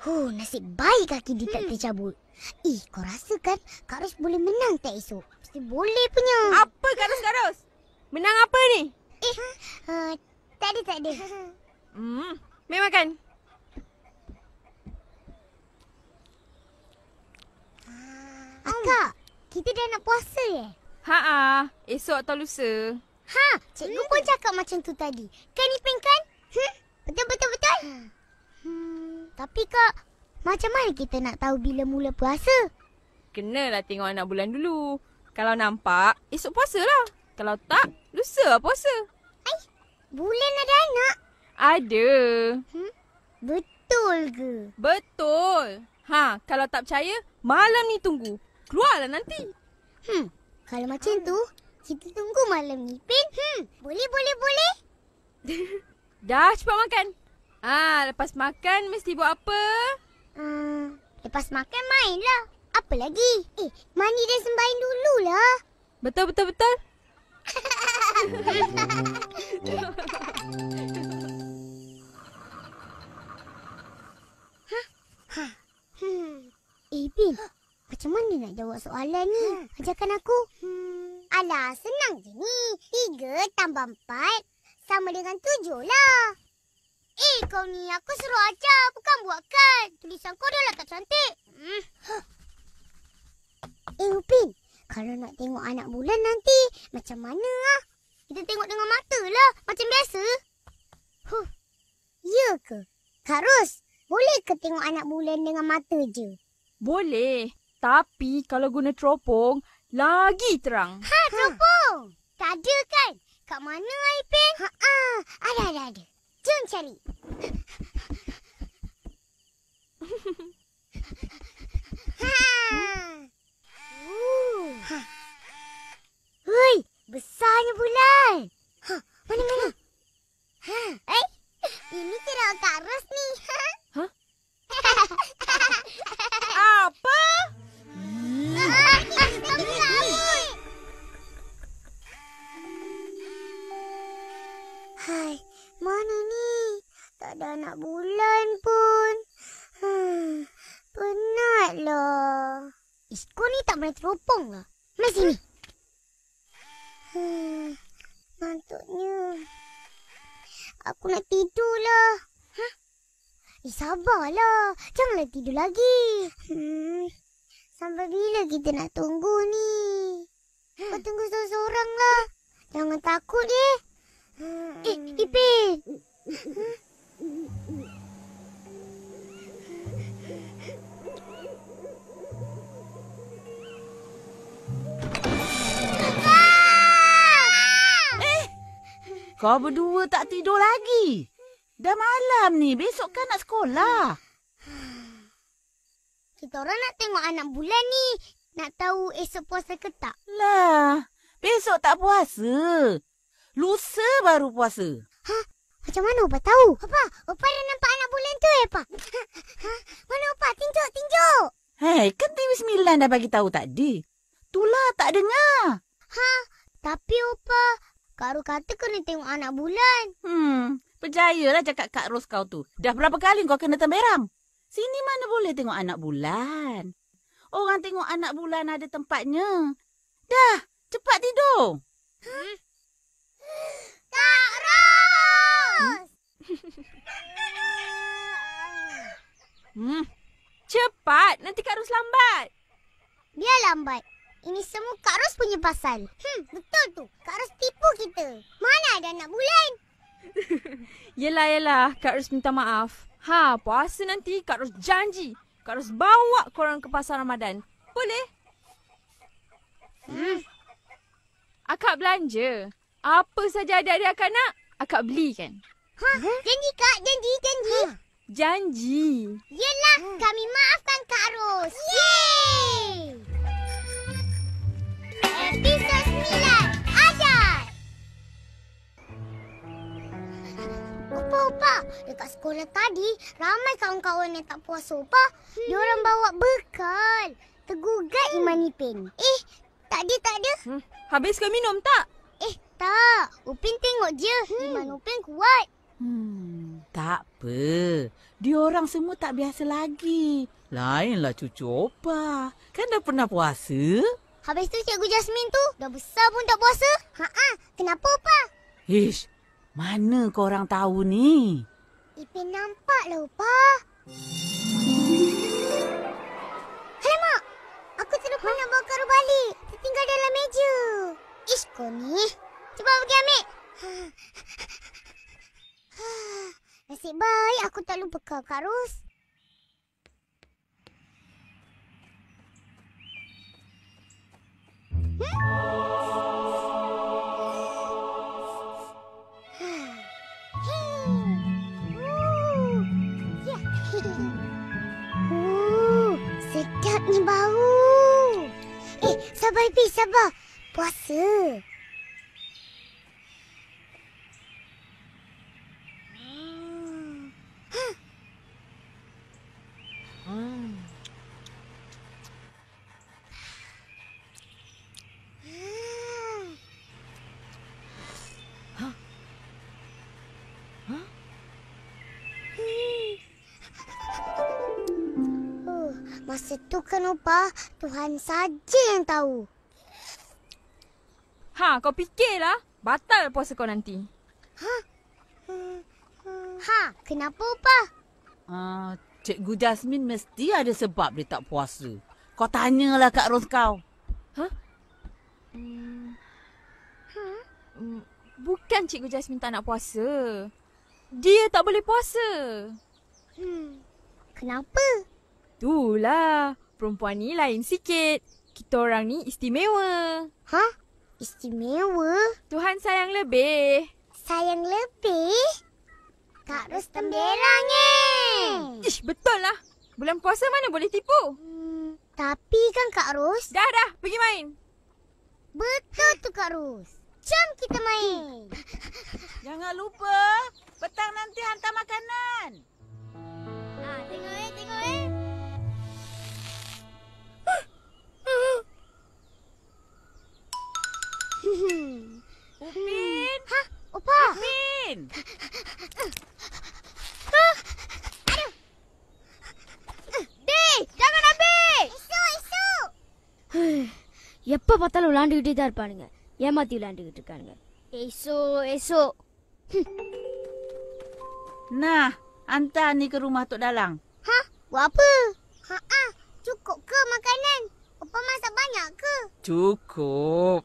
Nasib baik kaki dia tak tercabut. Kau rasa kan Kak Ros boleh menang tak esok? Mesti boleh punya. Apa Kak Ros? Menang apa ni? Tak ada. Mari makan. Akak, kita dah nak puasa Esok atau lusa. Cikgu pun cakap macam tu tadi. Kan Ipin kan? Betul. Tapi Kak, macam mana kita nak tahu bila mula puasa? Kenalah tengok anak bulan dulu. Kalau nampak, esok puasa lah. Kalau tak, lusa lah puasa. Bulan ada anak? Ada. Betul ke? Betul. Kalau tak percaya, malam ni tunggu. Keluarlah nanti. Kalau macam tu, kita tunggu malam ni, Pin. Boleh. Dah cepat makan. Lepas makan mesti buat apa? Lepas makan mainlah. Apa lagi? Mandi dan sembahyang dululah. Betul. Pin, macam mana nak jawab soalan ni? Ajarkan aku. Alah, senang je ni. 3 tambah 4 sama dengan 7 lah. Kau ni, aku suruh ajar, bukan buatkan. Tulisan kau dah lah tak cantik. Upin, kalau nak tengok anak bulan nanti, macam mana lah? Kita tengok dengan mata lah, macam biasa. Ya ke? Kak Ros, boleh ke tengok anak bulan dengan mata je? Boleh. Tapi kalau guna teropong, lagi terang. Teropong? Tak ada kan? Kat mana, Ipin? Ada. Jom cari. Hui, besarnya bulan. Mana? Ini cerah Kak Ros ni. Apa? Hai, mana ni? Tak ada anak bulan pun. Penatlah. Kau ni tak boleh teropong lah. Mari sini. Ngantuknya. Aku nak tidur lah. Sabarlah. Janganlah tidur lagi. Sampai bila kita nak tunggu ni? Kau tunggu seorang lah. Jangan takut je. Ipin. Kau berdua tak tidur lagi? Dah malam ni, besok kan nak sekolah. Kita orang nak tengok anak bulan ni. Nak tahu esok puasa ke tak? Lah, besok tak puasa. Lusa baru puasa. Macam mana Opa tahu? Opa dah nampak anak bulan tu Opa? Mana Opa? Tinjuk. Hei, kan TV9 dah bagi tahu tadi. Tulah tak dengar. Tapi Opa, Kak Ros kata kena tengok anak bulan. Percayalah cakap Kak Ros kau tu. Dah berapa kali kau kena temberang? Sini mana boleh tengok anak bulan. Orang tengok anak bulan ada tempatnya. Dah, cepat tidur. Kak Ros! Cepat, nanti Kak Ros lambat. Biar lambat. Ini semua Kak Ros punya pasal. Betul tu. Kak Ros tipu kita. Mana ada anak bulan? Yelah, Kak Ros minta maaf. Puasa nanti Kak Ros janji. Kak Ros bawa korang ke pasar Ramadan. Boleh? Akak belanja. Apa saja adik-adik akak nak, akak belikan. Janji Kak, janji. Janji. Yelah, kami maafkan Kak Ros. Yeay! Episod 9, ajar! Opa, dekat sekolah tadi, ramai kawan-kawan yang tak puas Opa. Diorang bawa bekal. Tergugat Iman Ipin. Tak ada. Habis kau minum tak? Tak. Upin tengok je. Iman Upin kuat. Tak apa. Diorang semua tak biasa lagi. Lainlah cucu opa. Kan dah pernah puasa. Habis tu Cikgu Jasmine tu dah besar pun tak puasa. Kenapa, Opa? Ish, mana korang tahu ni? Ipin nampak lah, Opa. Alamak, aku terlupa nak bawa karung balik. Tertinggal dalam meja. Ish, kau ni. Cuba pergi ambil. Nasib baik aku tak lupa Kak Ros. Sedap ni bau. Sabar Ipi, sabar. Puasa. Masa tu kan, Opa, Tuhan saja yang tahu. Kau fikirlah. Batal puasa kau nanti. Kenapa, Opa? Cikgu Jasmine mesti ada sebab dia tak puasa. Kau tanyalah Kak Ros kau. Bukan Cikgu Jasmine tak nak puasa. Dia tak boleh puasa. Kenapa? Itulah. Perempuan ni lain sikit. Kita orang ni istimewa. Istimewa? Tuhan sayang lebih. Sayang lebih? Kak Ros temberang Ish, betul lah. Bulan puasa mana boleh tipu? Tapi kan Kak Ros. Dah. Pergi main. Betul tu Kak Ros. Jom kita main. Jangan lupa, petang nanti hantar makanan. Tengok Upin. Opa. Upin. Jangan ambil. Esok. எப்ப பார்த்தாலும் விளையாண்டுக்கிட்டே தான் இருப்பானுங்க. ஏமாத்தி விளையாண்டுக்கிட்டு இருக்கானுங்க. Esok. Nah, hantar ni ke rumah Tok Dalang. Buat apa? Cukup ke makanan? Opa masak banyak ke? Cukup.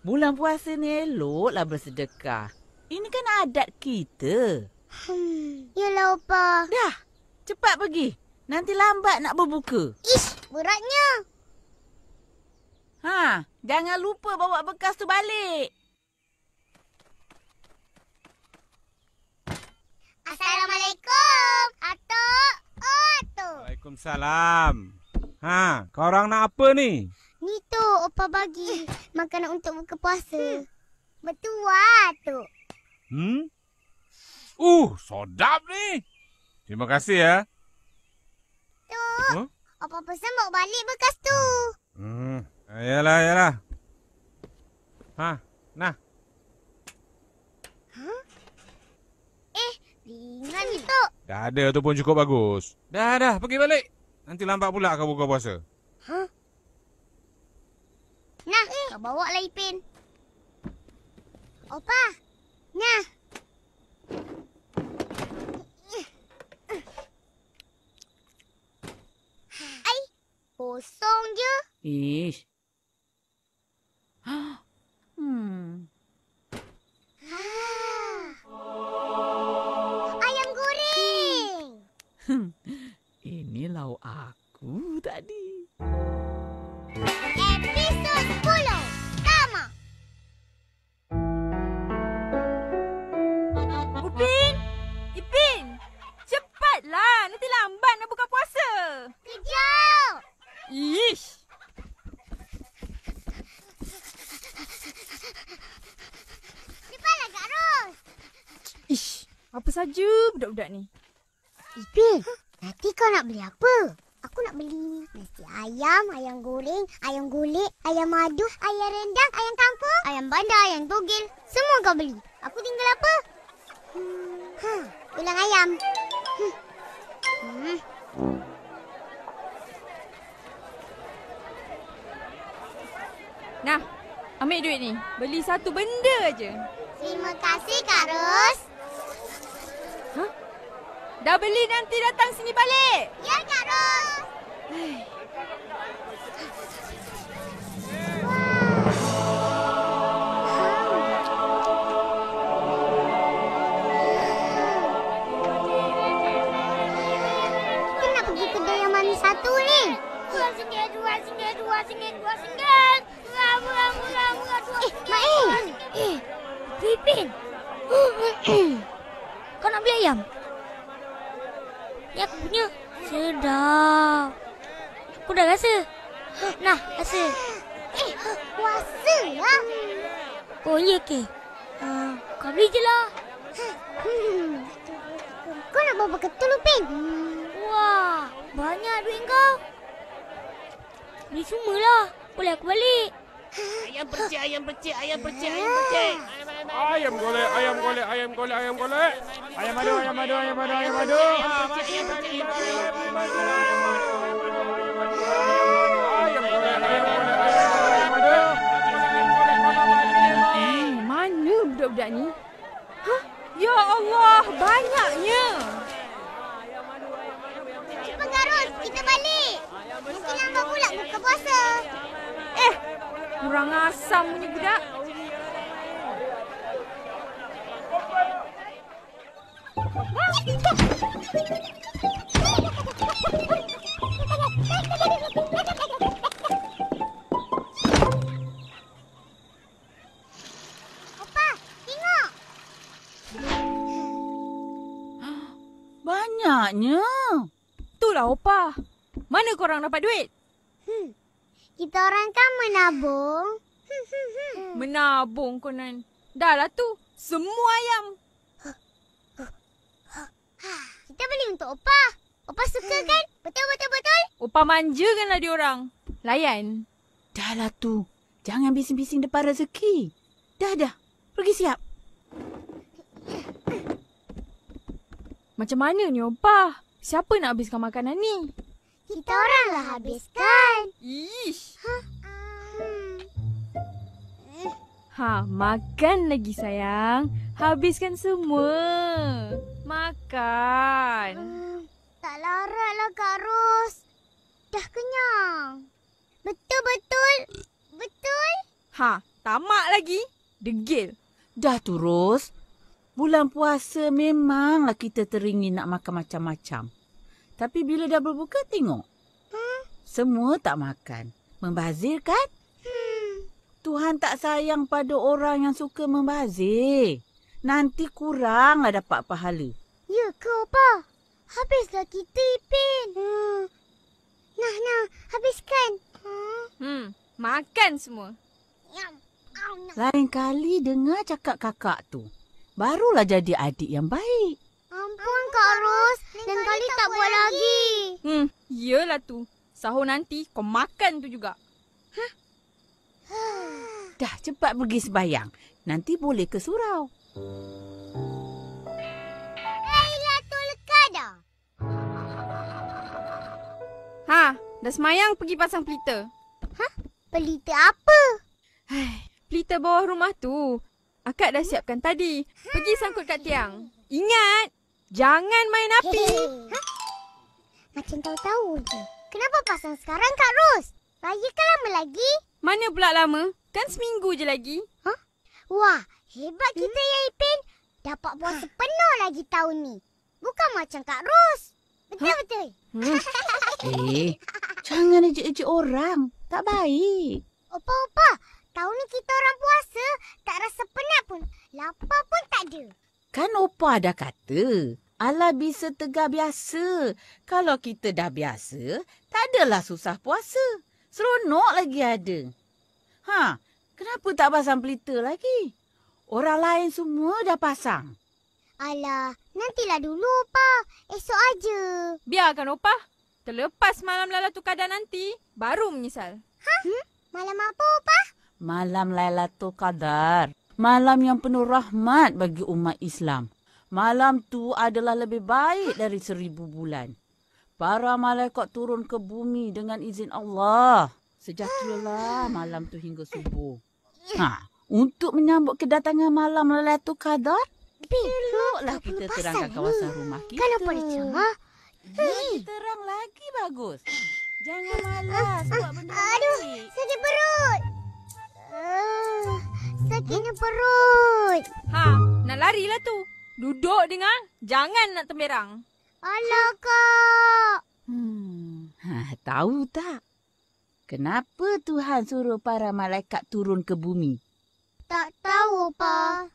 Bulan puasa ni eloklah bersedekah. Ini kan adat kita. Yalah, Opa. Dah, cepat pergi. Nanti lambat nak berbuka. Ish, beratnya. Jangan lupa bawa bekas tu balik. Assalamualaikum, Atuk. Waalaikumsalam. Kau orang nak apa ni? Ni tu Opa bagi makanan untuk buka puasa. Betul, Tuk. Sedap ni. Terima kasih ya. Tuk, Opa pesan bawa balik bekas tu. Yalah. Nah. Ringan ni, Tuk. Dah ada tu pun cukup bagus. Dah, pergi balik. Nanti lambat pula kau buka puasa. Nah, kau bawa lah Ipin. Opa, nah. Kosong je. Ish. Ayam goreng. Ini lauk aku tadi. Episod 10. Tama. Upin! Ipin! Cepatlah. Nanti lambat nak buka puasa. Kejap. Ish! Cepatlah, Kak Ros. Ish! Apa saja budak-budak ni? Ipin, nanti kau nak beli apa? Aku nak beli nasi ayam, ayam goreng, ayam golek, ayam madu, ayam rendang, ayam kampung, ayam bandar, ayam togel. Semua kau beli. Aku tinggal apa? Tulang ayam. Nah, ambil duit ni. Beli satu benda aje. Terima kasih, Kak Ros. Dah beli nanti datang sini balik. Ya, Kak Ros. Kita nak pergi kedai yang manis satu ni. RM2, RM2. Murah, Mak Pipin. Kau nak beli ayam? Ya, aku punya. Sedap. Aku dah rasa. Nah, rasa. puasa lah. Oh, iya ke? Kau beli je lah. Kau nak berapa ketul, Upin? Wah, banyak duit kau. Beli semualah. Boleh aku balik. Ayam percik. Ayam golek. Ayam madu. Ayam golek. Mana budak-budak ni? Ya Allah, banyaknya. Cepat, Kak Ros. Kita balik. Mungkin lambat pula buka puasa. Kurang asam punya budak. Opa, tengok. Banyaknya. Itulah Opa. Mana korang dapat duit? Kita orang kan menabung. Menabung konon. Dah lah tu. Semua ayam. Kita beli untuk Opa. Opa suka kan? Betul. Opa manjakanlah diorang. Layan. Dah lah tu. Jangan bising-bising depan rezeki. Dah. Pergi siap. Macam mana ni Opa? Siapa nak habiskan makanan ni? Kita orang lah habiskan. Ish. Makan lagi sayang. Habiskan semua. Makan. Tak larat lah, Kak Ros. Dah kenyang. Betul. Tamak lagi. Degil. Dah tu, Ros. Bulan puasa memanglah kita teringin nak makan macam-macam. Tapi bila dah berbuka, tengok. Semua tak makan. Membazir kan? Tuhan tak sayang pada orang yang suka membazir. Nanti kuranglah dapat pahala. Ya ke, Opa? Habislah kita, Ipin. Nah, habiskan. Makan semua. Nyam. Lain kali dengar cakap kakak tu. Barulah jadi adik yang baik. Ampun, Kak Ros. Lain kali tak buat lagi. Yelah tu. Sahur nanti kau makan tu juga. Dah cepat pergi sembayang. Nanti boleh ke surau. Lailatul Qadar. Dah semayang pergi pasang pelita. Pelita apa? Pelita bawah rumah tu. Akak dah siapkan tadi. Pergi sangkut kat tiang. Ingat, jangan main api. Macam tahu-tahu je. Kenapa pasang sekarang, Kak Ros? Raya kan lama lagi. Mana pula lama? Kan seminggu je lagi. Wah, hebat kita ya, Ipin. Dapat puasa penuh lagi tahun ni. Bukan macam Kak Ros. Betul. Jangan ejek-ejek orang. Tak baik. Opa, tahun ni kita orang puasa. Tak rasa penat pun. Lapar pun tak ada. Kan Opa dah kata, ala bisa tegar biasa. Kalau kita dah biasa, tak adalah susah puasa. Seronok lagi ada. Kenapa tak pasang pelita lagi? Orang lain semua dah pasang. Alah, nantilah dulu, Opa. Esok aja. Biarkan Opa. Terlepas malam Lailatul Qadar nanti, baru menyesal. Malam apa, Opa? Malam Lailatul Qadar. Malam yang penuh rahmat bagi umat Islam. Malam tu adalah lebih baik dari 1000 bulan. Para malaikat turun ke bumi dengan izin Allah. Sejatilah malam tu hingga subuh. Untuk menyambut kedatangan malam Lailatul Qadar, eloklah kita terangkan kawasan rumah kita. Kenapa dia cerah? Lebih terang lagi bagus. Jangan malas buat benda Aduh, baik. sakit perut. Sakitnya perut. Nak larilah tu. Duduk dengar. Jangan nak temberang. Alah, Kak. Tahu tak? Kenapa Tuhan suruh para malaikat turun ke bumi? Tak tahu, Opa.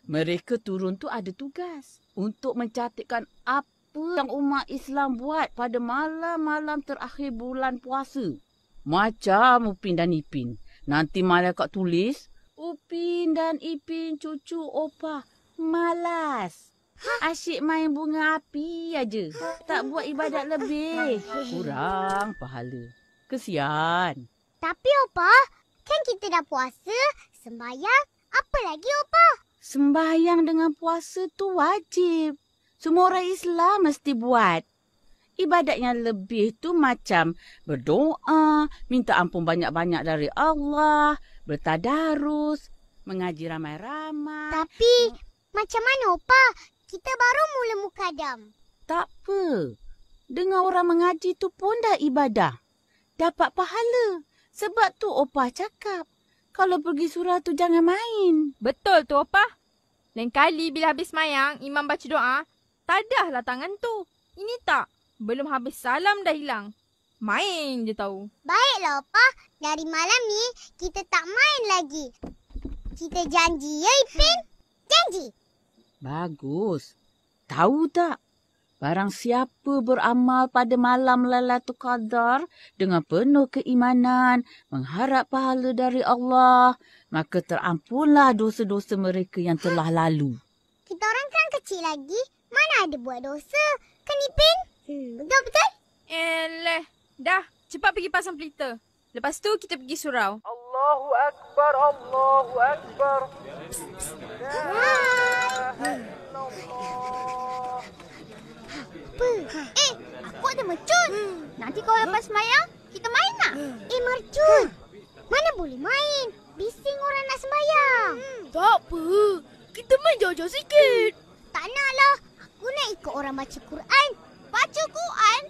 Mereka turun tu ada tugas untuk mencatatkan apa yang umat Islam buat pada malam-malam terakhir bulan puasa. Macam Upin dan Ipin. Nanti malaikat tulis, Upin dan Ipin cucu Opa malas. Asyik main bunga api aja. Tak buat ibadat lebih. Kurang pahala. Kesian. Tapi, Opa, kan kita dah puasa, sembahyang, apa lagi, Opa? Sembahyang dengan puasa tu wajib. Semua orang Islam mesti buat. Ibadat yang lebih tu macam berdoa, minta ampun banyak-banyak dari Allah, bertadarus, mengaji ramai-ramai. Tapi, macam mana, Opa? Kita baru mula mukadam. Tak apa. Dengar orang mengaji tu pun dah ibadah. Dapat pahala. Sebab tu Opah cakap, kalau pergi surau tu jangan main. Betul tu, Opa. Lain kali bila habis mayang, imam baca doa, tadahlah tangan tu. Ini tak. Belum habis salam dah hilang. Main je tahu. Baiklah, Opa. Dari malam ni, kita tak main lagi. Kita janji, ya, Ipin? Janji. Bagus. Tahu tak? Barang siapa beramal pada malam Lailatul Qadar dengan penuh keimanan, mengharap pahala dari Allah, maka terampunlah dosa-dosa mereka yang telah lalu. Kita orang kan kecil lagi. Mana ada buat dosa? Kan, Ipin? Betul-betul? Eleh. Dah. Cepat pergi pasang pelita. Lepas tu kita pergi surau. Allahu Akbar, Allahu Akbar. Aku ada mercun. Nanti kalau lepas semayang, kita main tak? Mercun. Mana boleh main? Bising orang nak sembayang. Tak apa. Kita main jauh-jauh sikit. Tak naklah. Aku nak ikut orang baca Quran. Baca Quran?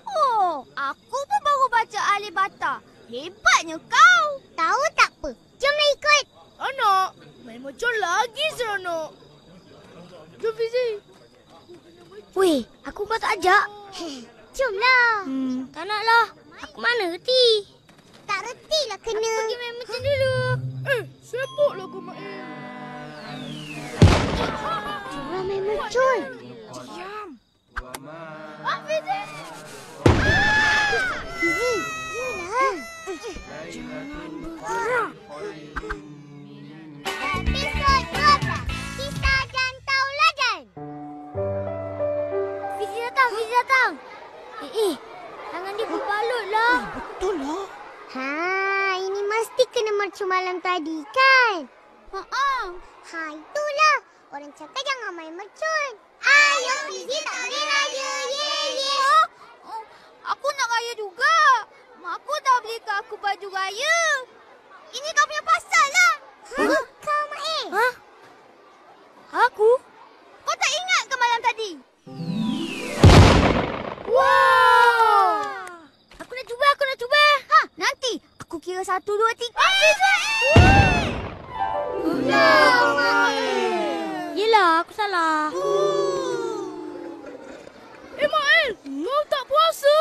Oh, aku pun baru baca Alif Bata. Hebatnya kau. Tahu tak apa? Jomlah ikut. Anak, main mercun lagi seronok. Jom, Fizi. Weh, aku kau tak ajak. Jomlah. Tak naklah. Aku mana reti? Tak retilah kena. Aku pergi main mercun dulu. Sibuklah kau main. Jomlah main mercun. Diam. Fizi. Fizi. Yelah. Jangan bergerak. Episod 12. Kisah dan Tauladan. Fizi datang. Tangan dia berbalut lah. Betul lah. Ini mesti kena mercun malam tadi kan? Itulah. Orang cakap jangan main mercun. Ayo Fizi tak boleh raya. Ye. Aku nak raya juga. Mak aku dah belikan aku baju raya. Ini kau punya pasal lah. Kau Mael. Aku? Kau tak ingat ke malam tadi? Wow! Aku nak cuba. Nanti aku kira 1, 2, 3. Yelah, aku salah. Mael, kau tak puasa?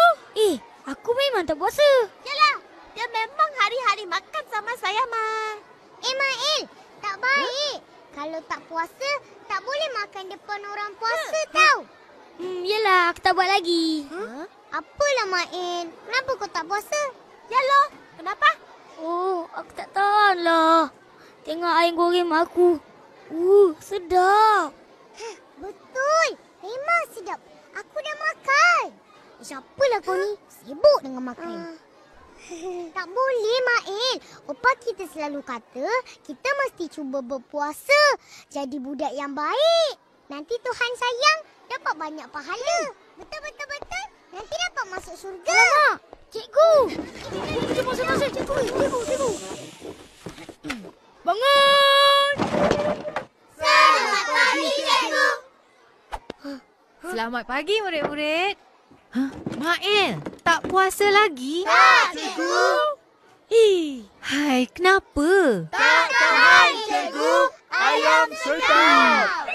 Aku memang tak puasa. Yalah, dia memang hari-hari makan sama saya, Ma. Mael, tak baik. Kalau tak puasa, tak boleh makan depan orang puasa tau. Yelah, aku tak buat lagi. Apalah, Mael. Kenapa kau tak puasa? Yalah, kenapa? Oh, aku tak tahan lah. Tengok air goreng mak aku. Sedap. Betul. Memang sedap. Aku dah makan. Siapalah kau ni? Sibuk dengan makan. Tak boleh, Mael. Opa kita selalu kata, kita mesti cuba berpuasa. Jadi budak yang baik. Nanti Tuhan sayang, dapat banyak pahala. Betul. Nanti dapat masuk syurga. Alamak, cikgu. Masuk, cikgu. Bangun! Selamat pagi, cikgu. Selamat pagi murid-murid. Mael, tak puasa lagi? Tak, cikgu. Hai, kenapa? Tak tahan, cikgu. Ayam sedap.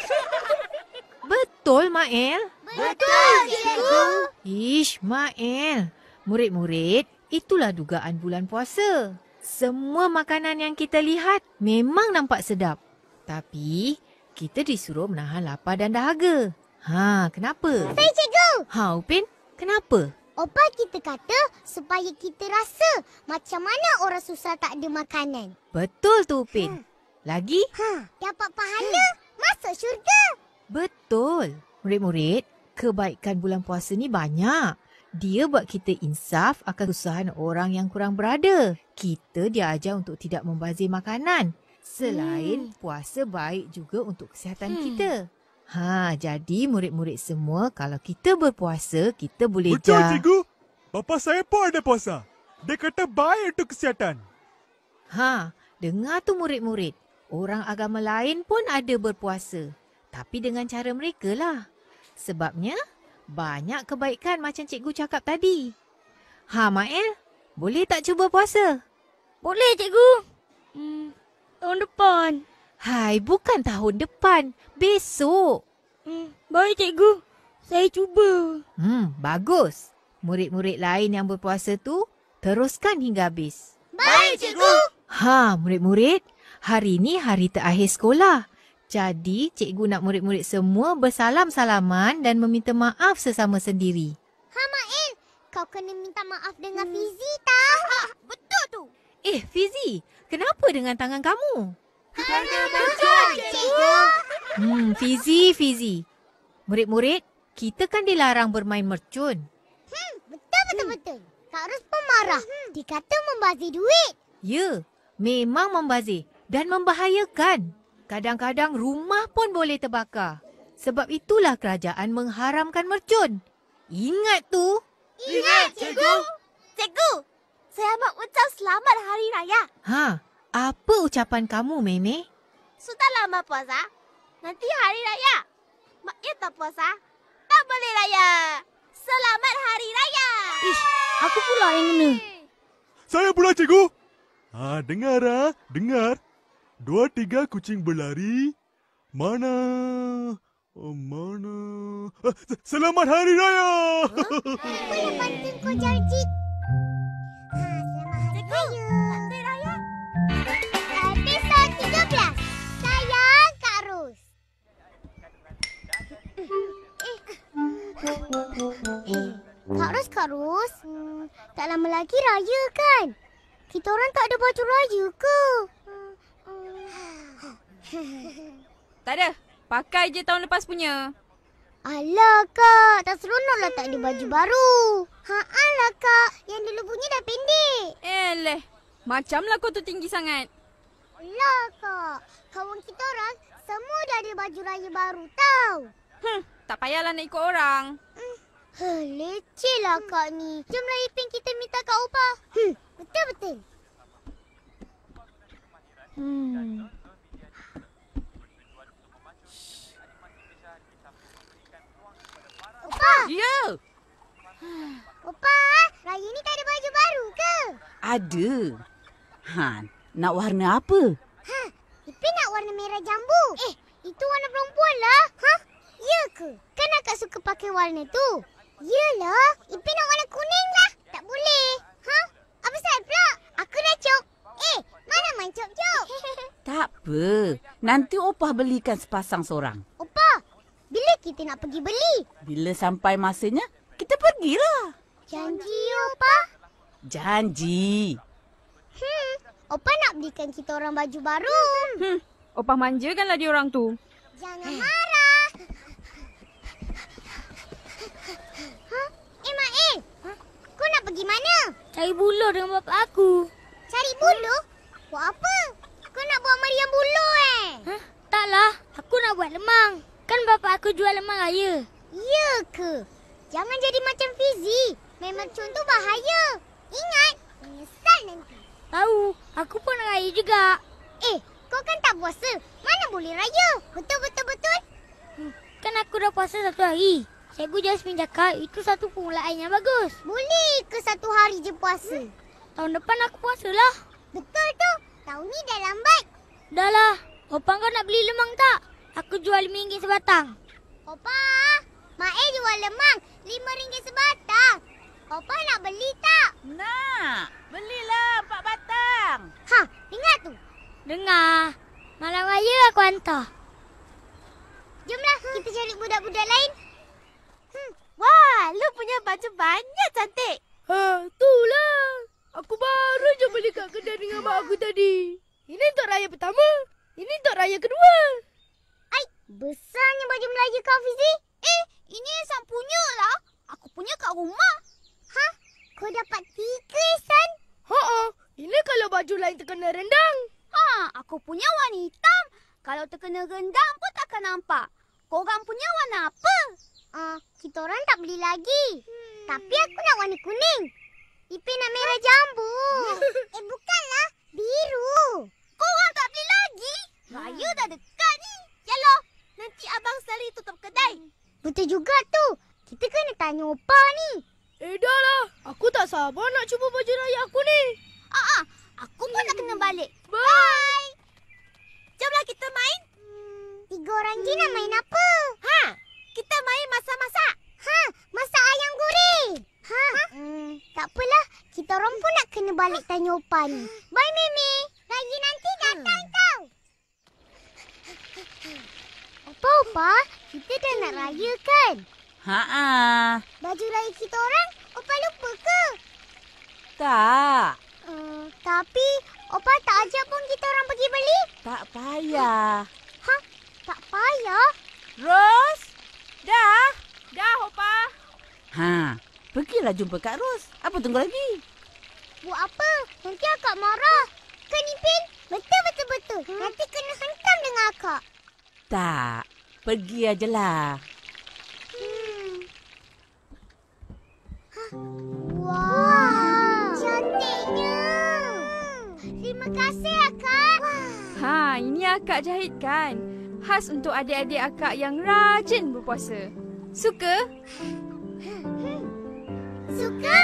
Betul, Mael? Betul, cikgu. Ish, Mael. Murid-murid, itulah dugaan bulan puasa. Semua makanan yang kita lihat memang nampak sedap. Tapi, kita disuruh menahan lapar dan dahaga. Kenapa? Saya cikgu. Upin, kenapa? Opa kita kata supaya kita rasa macam mana orang susah tak ada makanan. Betul tu, Upin. Lagi? Dapat pahala, masuk syurga. Betul. Murid-murid, kebaikan bulan puasa ni banyak. Dia buat kita insaf akan kesusahan orang yang kurang berada. Kita diajar untuk tidak membazir makanan. Selain puasa baik juga untuk kesihatan kita. Jadi murid-murid semua, kalau kita berpuasa, kita boleh Betul, cikgu. Bapa saya pun ada puasa. Dia kata baik untuk kesihatan. Dengar tu murid-murid. Orang agama lain pun ada berpuasa. Tapi dengan cara mereka lah. Sebabnya, banyak kebaikan macam cikgu cakap tadi. Mael, boleh tak cuba puasa? Boleh, cikgu. Tahun depan. Hai, bukan tahun depan. Besok. Baik, cikgu. Saya cuba. Bagus. Murid-murid lain yang berpuasa tu, teruskan hingga habis. Baik, cikgu. Murid-murid, hari ni hari terakhir sekolah. Jadi, cikgu nak murid-murid semua bersalam-salaman dan meminta maaf sesama sendiri. Mael, kau kena minta maaf dengan Fizi tak? Betul tu. Fizi, kenapa dengan tangan kamu? Betul, cikgu. Fizi. Murid-murid, kita kan dilarang bermain mercun. Betul. Kak Ros pun marah. Dia kata membazir duit. Ya, memang membazir dan membahayakan. Kadang-kadang rumah pun boleh terbakar. Sebab itulah kerajaan mengharamkan mercun. Ingat tu. Ingat, cikgu. Cikgu, saya amat ucap selamat Hari Raya. Apa ucapan kamu, Meme? Sudah lama puasa. Nanti Hari Raya. Mak ya tak puasa. Tak boleh raya. Selamat Hari Raya. Aku pula yang kena. Saya pula, cikgu. Dengar. 2-3 kucing berlari. Mana? Selamat Hari Raya. Apa yang penting kau janji? Selamat Hari Raya. Episod 13. Sayang Kak Ros. Kak Ros. Tak lama lagi raya kan? Kita orang tak ada baju raya ke? Tak ada. Pakai je tahun lepas punya. Alah Kak, tak seronoklah tak ada baju baru. Alah Kak, yang dulu punya dah pendek. Macamlah kau tu tinggi sangat. Alah Kak, kawan kita orang semua dah ada baju raya baru tau. Tak payahlah nak ikut orang. Leceh lah Kak ni. Jomlah Ipin kita minta Kak Opa. Betul. Opa! Ya, Opa, raya ni tak ada baju baru ke? ada. Nak warna apa? Ipin nak warna merah jambu. Itu warna perempuan lah. Ya ke? Kan akak suka pakai warna tu. Yelah, Ipin nak warna kuning lah. Tak boleh. Apa sahaja pula? Aku dah cop. Mana main cop-cop? Tak apa. Nanti Opah belikan sepasang seorang. Opa, bila kita nak pergi beli? Bila sampai masanya, kita pergilah. Janji, Opa. Janji. Opa nak belikan kita orang baju baru. Opah manjakanlah dia orang tu. Jangan marah. Mael. Kau nak pergi mana? Cari buluh dengan bapak aku. Cari buluh? Buat apa? Kau nak buat meriam buluh Taklah, aku nak buat lemang. Kan bapak aku jual lemang raya. Ya ke? Jangan jadi macam Fizi. Memang contoh bahaya. Ingat, menyesal nanti. Tahu, aku pun raya juga. Kau kan tak puasa. Mana boleh raya? Betul? Kan aku dah puasa 1 hari. Cikgu Jasmine cakap itu satu permulaan yang bagus. Boleh ke 1 hari je puasa? Tahun depan aku puasa lah. Betul tu. Tahun ni dah lambat. Dah lah. Opang kau nak beli lemang tak? Aku jual RM5 sebatang. Opa, Mak jual lemang RM5 sebatang. Opa nak beli tak? Nak. Belilah 4 batang. Dengar tu. Dengar. Malam raya aku hantar. Jomlah kita cari budak-budak lain. Wah, lu punya baju banyak cantik. Itulah. Aku baru je beli kat kedai dengan mak aku tadi. Ini untuk raya pertama. Ini untuk raya kedua. Besarnya baju Melayu kau, Fizi. Ini Ihsan punya lah. Aku punya kat rumah. Kau dapat 3, Ihsan? Ini kalau baju lain terkena rendang. Aku punya warna hitam. Kalau terkena rendang pun takkan nampak. Korang punya warna apa? Kita orang tak beli lagi. Tapi aku nak warna kuning. Ipin nak merah jambu. Bukanlah. Biru. Korang tak beli lagi? Raya dah dekat ni. Yalah. Nanti Abang Sali tutup kedai. Betul juga tu. Kita kena tanya Opa ni. Dah lah. Aku tak sabar nak cuba baju raya aku ni. Aku pun nak kena balik. Bye. Jomlah kita main. 3 orang je nak main apa? Kita main masak-masak. Masak ayam goreng. Tak apalah. Kita orang pun nak kena balik tanya Opa ni. Bye, Mimi. Raya nanti datang tau. Opa, kita dah nak raya kan? Baju raya kita orang, Opa lupa ke? Tak. Tapi, Opa tak ajak pun kita orang pergi beli. Tak payah. Tak payah. Ros, dah. Dah, Opa. Pergilah jumpa Kak Ros. Apa tunggu lagi? Buat apa? Nanti akak marah. Kan, Ipin? Betul. Nanti kena hentam dengan akak. Tak. Pergi ajalah. Wah, cantiknya. Terima kasih, akak. Ini akak jahitkan. Khas untuk adik-adik akak yang rajin berpuasa. Suka? Suka?